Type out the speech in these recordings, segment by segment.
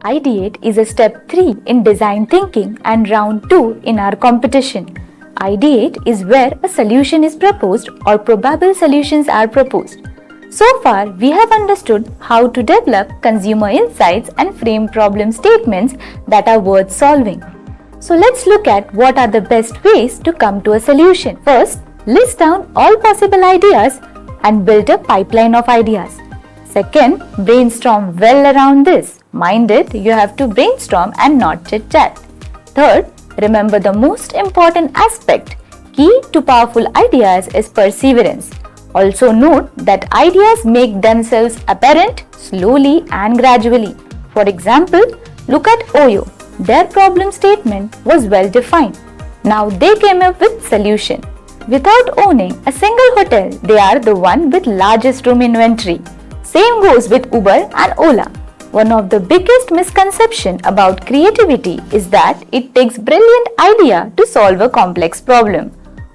Ideate is a step 3 in design thinking and round 2 in our competition. Ideate is where a solution is proposed or probable solutions are proposed. So far, we have understood how to develop consumer insights and frame problem statements that are worth solving. So let's look at what are the best ways to come to a solution. First, list down all possible ideas and build a pipeline of ideas. Second, brainstorm well around this. Mind it, you have to brainstorm and not chit-chat. Third, remember the most important aspect. Key to powerful ideas is perseverance. Also note that ideas make themselves apparent slowly and gradually. For example, look at OYO. Their problem statement was well defined. Now they came up with solution. Without owning a single hotel, they are the one with largest room inventory. Same goes with Uber and Ola. One of the biggest misconceptions about creativity is that it takes brilliant idea to solve a complex problem.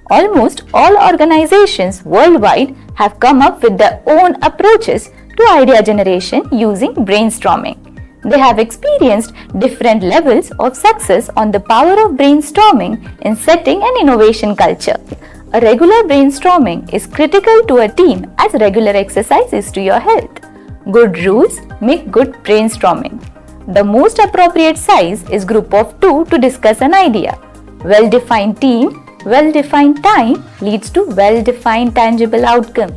Almost all organizations worldwide have come up with their own approaches to idea generation using brainstorming. They have experienced different levels of success on the power of brainstorming in setting an innovation culture. A regular brainstorming is critical to a team as regular exercise is to your health. Good rules make good brainstorming. The most appropriate size is group of 2 to discuss an idea. Well-defined team, well-defined time leads to well-defined tangible outcome.